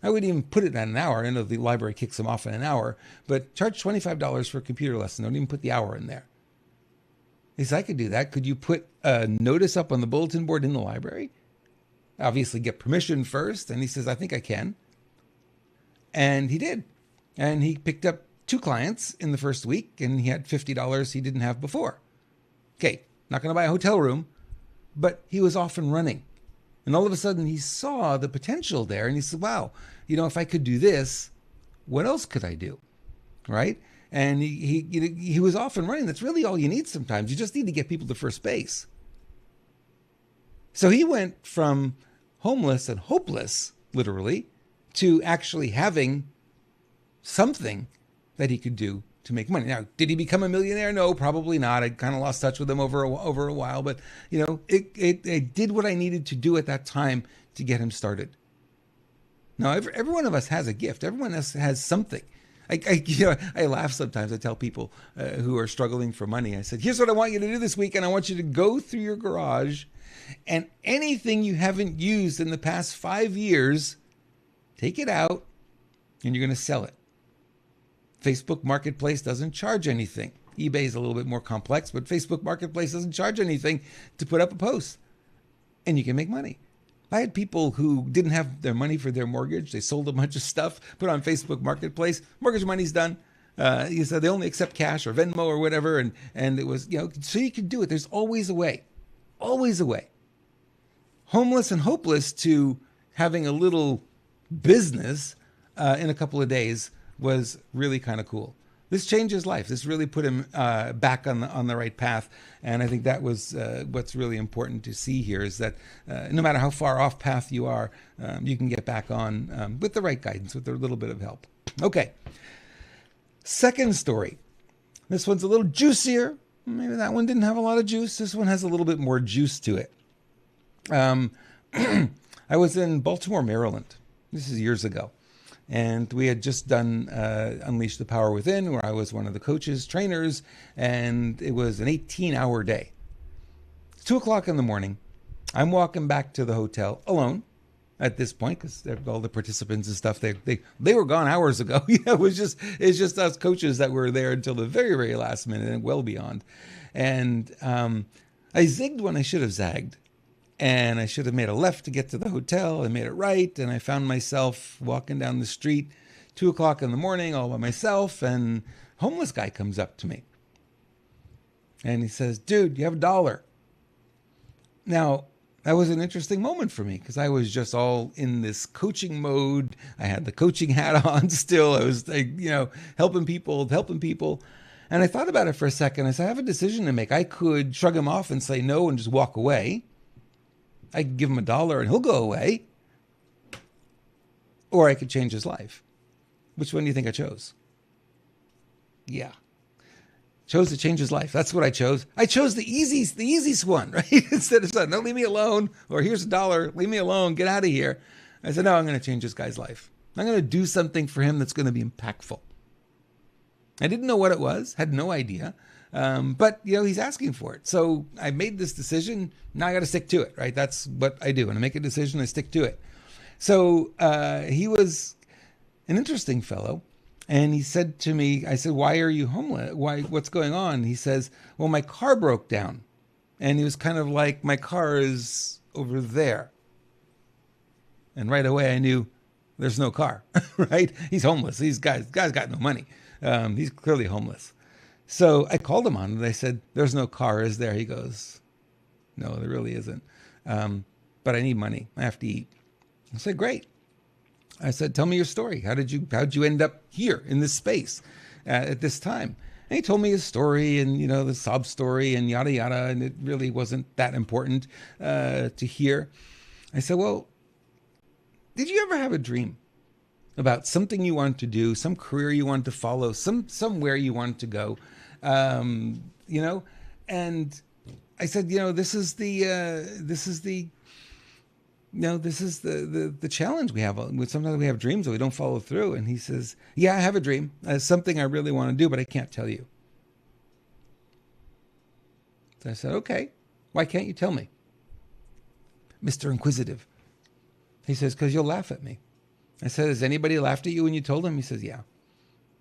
I wouldn't even put it at an hour. I know the library kicks them off in an hour, but charge $25 for a computer lesson. Don't even put the hour in there. He said, I could do that. Could you put a notice up on the bulletin board in the library? Obviously get permission first. And he says, I think I can. And he did. And he picked up 2 clients in the first week, and he had $50 he didn't have before. Okay, not going to buy a hotel room, but he was off and running. And all of a sudden he saw the potential there, and he said, wow, if I could do this, what else could I do? Right? And he was off and running. That's really all you need sometimes. You just need to get people to first base. So he went from homeless and hopeless, literally, to actually having something that he could do to make money. Now, did he become a millionaire? No, probably not. I kind of lost touch with him over a while, but it did what I needed to do at that time to get him started. Now, every one of us has a gift. Everyone else has something. I laugh sometimes. I tell people who are struggling for money, I said, here's what I want you to do this week, and I want you to go through your garage, and anything you haven't used in the past 5 years, take it out, and you're going to sell it. Facebook Marketplace doesn't charge anything. eBay is a little bit more complex, but Facebook Marketplace doesn't charge anything to put up a post. And you can make money. I had people who didn't have their money for their mortgage. They sold a bunch of stuff, put on Facebook Marketplace. Mortgage money's done. You said they only accept cash or Venmo or whatever. And it was, so you can do it. There's always a way. Always a way. Homeless and hopeless to having a little business in a couple of days was really kind of cool. This changed his life. This really put him back on the right path. And I think that was what's really important to see here is that no matter how far off path you are, you can get back on with the right guidance, with a little bit of help. Okay. Second story. This one's a little juicier. Maybe that one didn't have a lot of juice. This one has a little bit more juice to it. I was in Baltimore, Maryland. This is years ago. And we had just done Unleash the Power Within, where I was one of the coaches, trainers, and it was an 18-hour day. It's 2 o'clock in the morning. I'm walking back to the hotel alone at this point because all the participants and stuff, they were gone hours ago. It's just us coaches that were there until the very, very last minute and well beyond. And I zigged when I should have zagged. And I should have made a left to get to the hotel. I made it right. And I found myself walking down the street, 2 o'clock in the morning, all by myself. And a homeless guy comes up to me. And he says, dude, you have $1. Now, that was an interesting moment for me because I was just all in this coaching mode. I had the coaching hat on still. I was helping people. And I thought about it for a second. I said, I have a decision to make. I could shrug him off and say no and just walk away. I could give him $1 and he'll go away. Or I could change his life. Which one do you think I chose? Yeah. Chose to change his life. That's what I chose. I chose the easiest one, right? Instead of saying, no, leave me alone. Or here's $1, leave me alone, get out of here. I said, no, I'm going to change this guy's life. I'm going to do something for him that's going to be impactful. I didn't know what it was, had no idea. But he's asking for it. So I made this decision. Now I got to stick to it, right? That's what I do. When I make a decision, I stick to it. So he was an interesting fellow. And he said to me, I said, why are you homeless? What's going on? He says, well, my car broke down. And he was kind of like, my car is over there. And right away I knew there's no car, right? He's homeless. These guy's got no money. He's clearly homeless. So I called him on it. I said, there's no car, is there? He goes, no, there really isn't. But I need money. I have to eat. I said, great. I said, tell me your story. How'd you end up here in this space at this time? And he told me his story and, the sob story and yada, yada. And it really wasn't that important to hear. I said, well, did you ever have a dream about something you wanted to do, some career you wanted to follow, somewhere you wanted to go, And I said, this is the challenge we have. Sometimes we have dreams that we don't follow through. And he says, yeah, I have a dream. It's something I really want to do, but I can't tell you. So I said, okay, why can't you tell me? Mr. Inquisitive. He says, because you'll laugh at me. I said, has anybody laughed at you when you told them? He says, yeah.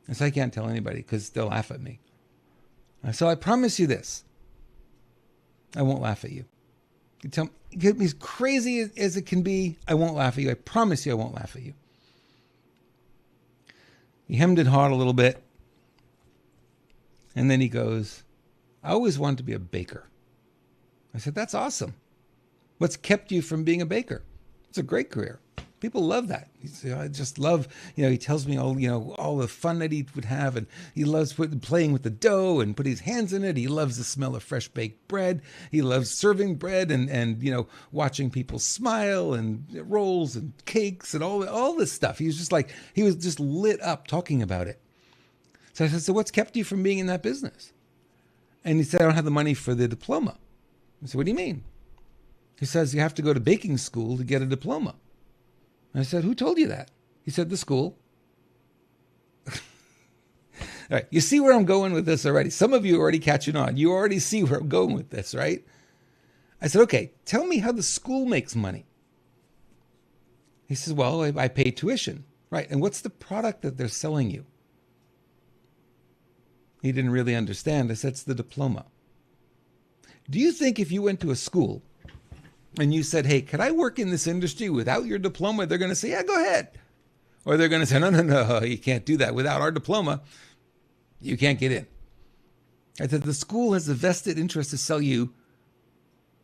I said, I can't tell anybody because they'll laugh at me. So I promise you this. I won't laugh at you. You tell me, get me as crazy as it can be. I won't laugh at you. I promise you I won't laugh at you. He hemmed and hawed a little bit. And then he goes, I always wanted to be a baker. I said, that's awesome. What's kept you from being a baker? It's a great career. People love that. I just love, he tells me all the fun that he would have. And he loves playing with the dough and putting his hands in it. He loves the smell of fresh baked bread. He loves serving bread and watching people smile and rolls and cakes and all this stuff. He was just lit up talking about it. So I said, so what's kept you from being in that business? And he said, I don't have the money for the diploma. I said, what do you mean? He says, you have to go to baking school to get a diploma. I said, who told you that? He said, the school. All right, you see where I'm going with this already. Some of you are already catching on. You already see where I'm going with this, right? I said, okay, tell me how the school makes money. He says, well, I pay tuition. Right, and what's the product that they're selling you? He didn't really understand. I said, it's the diploma. Do you think if you went to a school and you said, hey, could I work in this industry without your diploma? They're going to say, yeah, go ahead. Or they're going to say, no, you can't do that. Without our diploma, you can't get in. I said, the school has a vested interest to sell you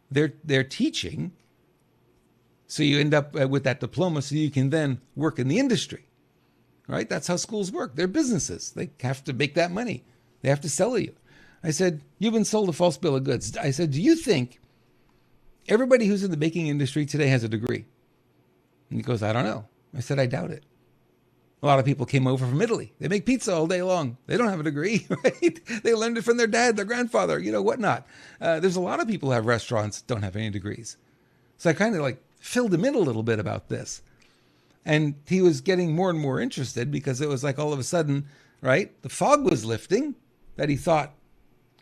their teaching. So you end up with that diploma so you can then work in the industry. Right? That's how schools work. They're businesses. They have to make that money. They have to sell you. I said, you've been sold a false bill of goods. I said, do you think everybody who's in the baking industry today has a degree? And he goes, I don't know. I said, I doubt it. A lot of people came over from Italy. They make pizza all day long. They don't have a degree, right? They learned it from their dad, their grandfather, whatnot. There's a lot of people who have restaurants don't have any degrees. So I kind of filled him in a little bit about this. And he was getting more and more interested because it was like all of a sudden, right? The fog was lifting that he thought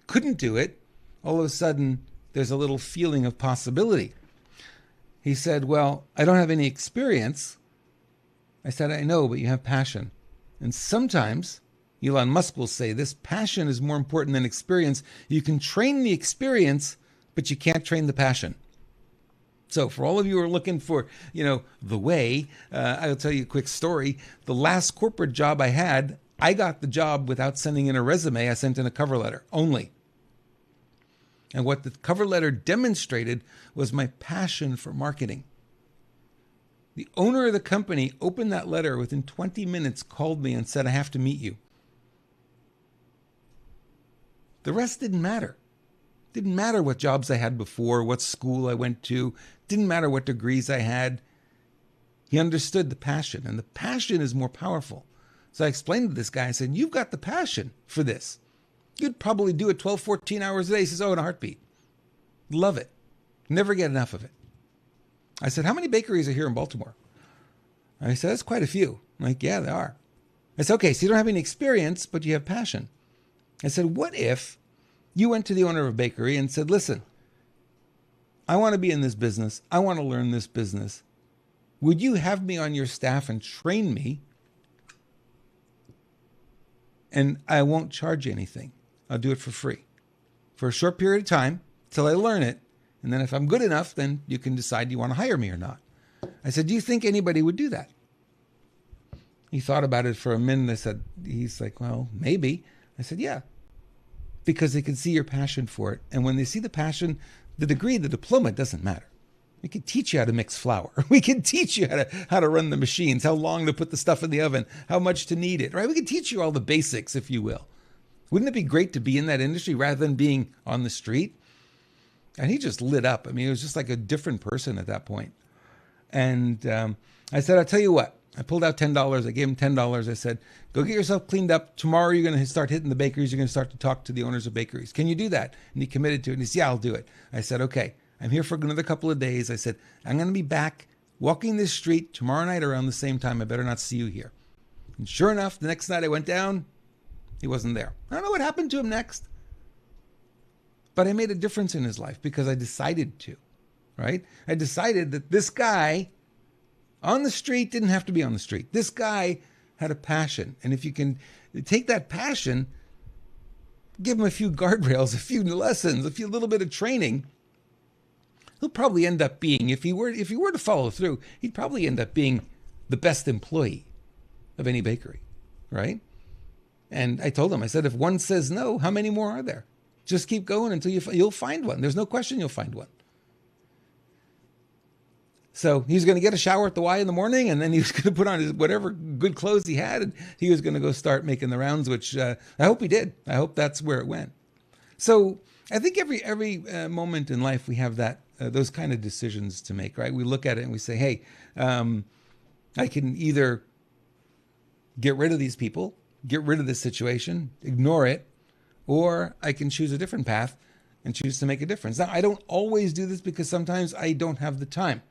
couldn't do it. All of a sudden, there's a little feeling of possibility. He said, well, I don't have any experience. I said, I know, but you have passion. And sometimes, Elon Musk will say this, passion is more important than experience. You can train the experience, but you can't train the passion. So for all of you who are looking for, the way, I'll tell you a quick story. The last corporate job I had, I got the job without sending in a resume. I sent in a cover letter only. And what the cover letter demonstrated was my passion for marketing. The owner of the company opened that letter within 20 minutes, called me and said, I have to meet you. The rest didn't matter. Didn't matter what jobs I had before, what school I went to. Didn't matter what degrees I had. He understood the passion, and the passion is more powerful. So I explained to this guy, I said, you've got the passion for this. You'd probably do it 12, 14 hours a day. He says, oh, in a heartbeat. Love it. Never get enough of it. I said, how many bakeries are here in Baltimore? I said, that's quite a few. I'm like, yeah, there are. I said, okay, so you don't have any experience, but you have passion. I said, what if you went to the owner of a bakery and said, listen, I want to be in this business. I want to learn this business. Would you have me on your staff and train me? And I won't charge you anything. I'll do it for free for a short period of time till I learn it. And then if I'm good enough, then you can decide you want to hire me or not. I said, do you think anybody would do that? He thought about it for a minute. He's like, well, maybe. I said, yeah, because they can see your passion for it. And when they see the passion, the degree, the diploma, doesn't matter. We can teach you how to mix flour. We can teach you how to run the machines, how long to put the stuff in the oven, how much to knead it, right? We can teach you all the basics, if you will. Wouldn't it be great to be in that industry rather than being on the street? And he just lit up. I mean, it was just like a different person at that point. And I said, I'll tell you what. I pulled out $10. I gave him $10. I said, go get yourself cleaned up. Tomorrow you're going to start hitting the bakeries. You're going to start to talk to the owners of bakeries. Can you do that? And he committed to it. And he said, yeah, I'll do it. I said, okay. I'm here for another couple of days. I said, I'm going to be back walking this street tomorrow night around the same time. I better not see you here. And sure enough, the next night I went down, he wasn't there. I don't know what happened to him next. But I made a difference in his life because I decided to, right? I decided that this guy On the street, didn't have to be on the street. This guy had a passion. And if you can take that passion, give him a few guardrails, a few lessons, a little bit of training, he'll probably end up being, if he were to follow through, he'd probably end up being the best employee of any bakery, right? And I told him, I said, if one says no, how many more are there? Just keep going until you'll find one. There's no question you'll find one. So he's going to get a shower at the Y in the morning, and then he was going to put on his whatever good clothes he had, and he was going to go start making the rounds, which I hope he did. I hope that's where it went. So I think every moment in life we have that those kind of decisions to make, right? We look at it and we say, hey, I can either get rid of these people, get rid of this situation, ignore it, or I can choose a different path and choose to make a difference. Now, I don't always do this because sometimes I don't have the time.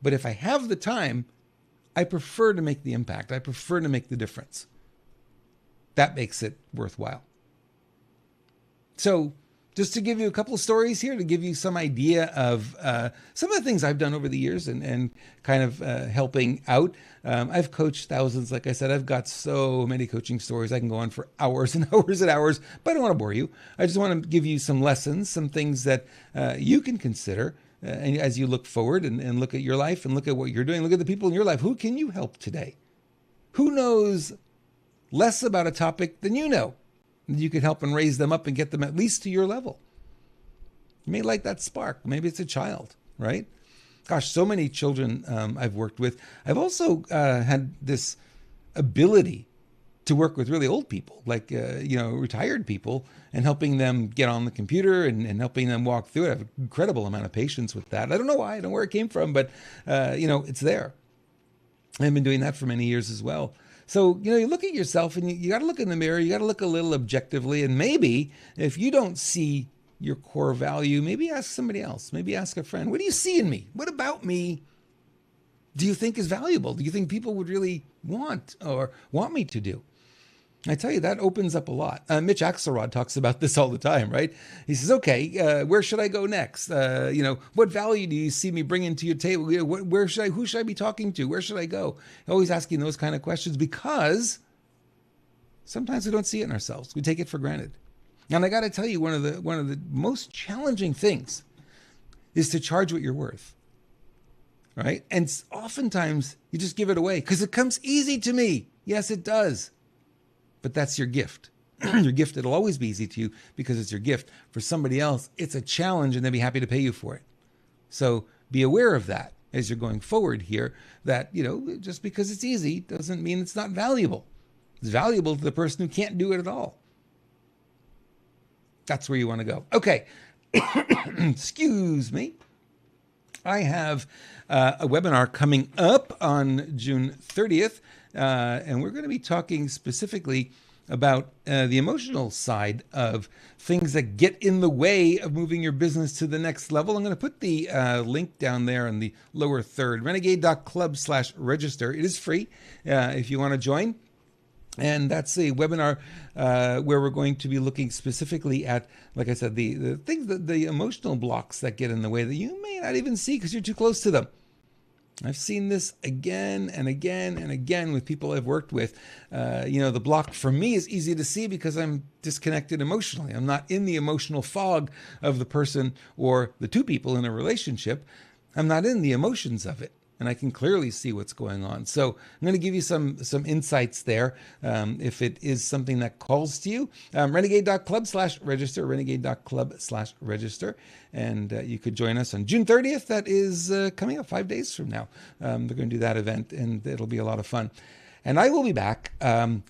But if I have the time, I prefer to make the impact. I prefer to make the difference. That makes it worthwhile. So just to give you a couple of stories here, to give you some idea of some of the things I've done over the years and kind of helping out. I've coached thousands. Like I said, I've got so many coaching stories. I can go on for hours and hours and hours, but I don't want to bore you. I just want to give you some lessons, some things that you can consider and as you look forward and look at your life and look at what you're doing. Look at the people in your life. Who can you help today? Who knows less about a topic than you know? You could help and raise them up and get them at least to your level. You may like that spark. Maybe it's a child, right? Gosh, so many children I've worked with. I've also had this ability to work with really old people, like retired people, and helping them get on the computer and helping them walk through it. I have an incredible amount of patience with that. I don't know why, I don't know where it came from, but it's there. I've been doing that for many years as well. So, you look at yourself and you got to look in the mirror. You got to look a little objectively. And maybe if you don't see your core value, maybe ask somebody else. Maybe ask a friend. What do you see in me? What about me do you think is valuable? Do you think people would really want me to do? I tell you, that opens up a lot. Mitch Axelrod talks about this all the time, right? He says, okay, where should I go next? What value do you see me bringing to your table? Who should I be talking to? Where should I go? Always asking those kind of questions because sometimes we don't see it in ourselves. We take it for granted. And I got to tell you, one of the most challenging things is to charge what you're worth, right? And oftentimes you just give it away because it comes easy to me. Yes, it does. But that's your gift. Your gift, it'll always be easy to you because it's your gift. For somebody else, it's a challenge and they'll be happy to pay you for it. So be aware of that as you're going forward here, that, just because it's easy doesn't mean it's not valuable. It's valuable to the person who can't do it at all. That's where you want to go. Okay. Excuse me. I have a webinar coming up on June 30th. And we're going to be talking specifically about the emotional side of things that get in the way of moving your business to the next level. I'm going to put the link down there in the lower third, renegade.club/register. It is free if you want to join. And that's a webinar where we're going to be looking specifically at, like I said, the things, the emotional blocks that get in the way that you may not even see because you're too close to them. I've seen this again and again and again with people I've worked with. The block for me is easy to see because I'm disconnected emotionally. I'm not in the emotional fog of the person or the two people in a relationship. I'm not in the emotions of it. And I can clearly see what's going on. So I'm going to give you some insights there if it is something that calls to you. Renegade.club/register, renegade.club/register. And you could join us on June 30th. That is coming up 5 days from now. They're going to do that event, and it'll be a lot of fun. And I will be back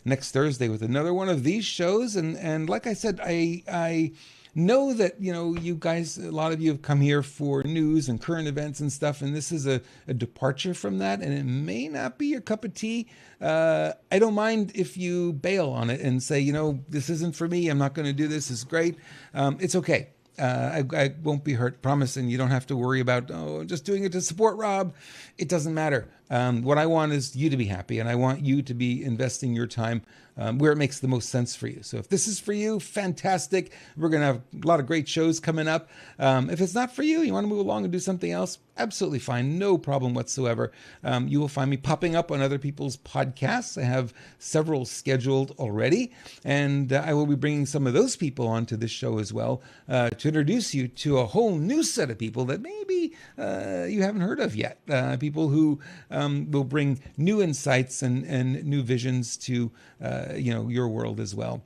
next Thursday with another one of these shows. And like I said, I know that, you guys, a lot of you have come here for news and current events and stuff, and this is a departure from that, and it may not be your cup of tea. I don't mind if you bail on it and say, this isn't for me. I'm not going to do this. It's great. It's okay. I won't be hurt, promise, and you don't have to worry about, just doing it to support Rob. It doesn't matter. What I want is you to be happy, and I want you to be investing your time where it makes the most sense for you. So if this is for you, fantastic. We're going to have a lot of great shows coming up. If it's not for you, you want to move along and do something else, absolutely fine. No problem whatsoever. You will find me popping up on other people's podcasts. I have several scheduled already, and I will be bringing some of those people onto this show as well to introduce you to a whole new set of people that maybe you haven't heard of yet. People who will bring new insights and new visions to your world as well.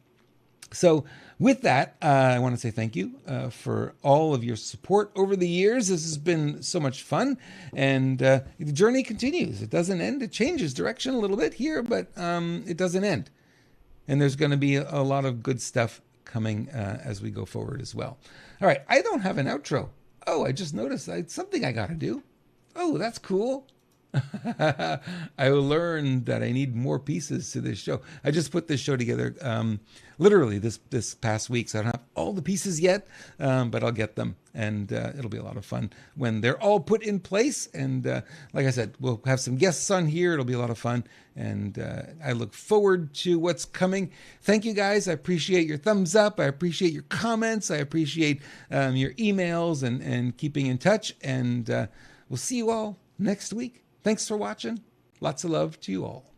So with that, I want to say thank you for all of your support over the years. This has been so much fun, and the journey continues. It doesn't end. It changes direction a little bit here, but it doesn't end. And there's going to be a lot of good stuff coming as we go forward as well. All right, I don't have an outro. Oh, I just noticed something I got to do. Oh, that's cool. I learned that I need more pieces to this show. I just put this show together literally this past week, so I don't have all the pieces yet, but I'll get them, and it'll be a lot of fun when they're all put in place. And like I said, we'll have some guests on here. It'll be a lot of fun, and I look forward to what's coming. Thank you, guys. I appreciate your thumbs up. I appreciate your comments. I appreciate your emails and keeping in touch, and we'll see you all next week. Thanks for watching. Lots of love to you all.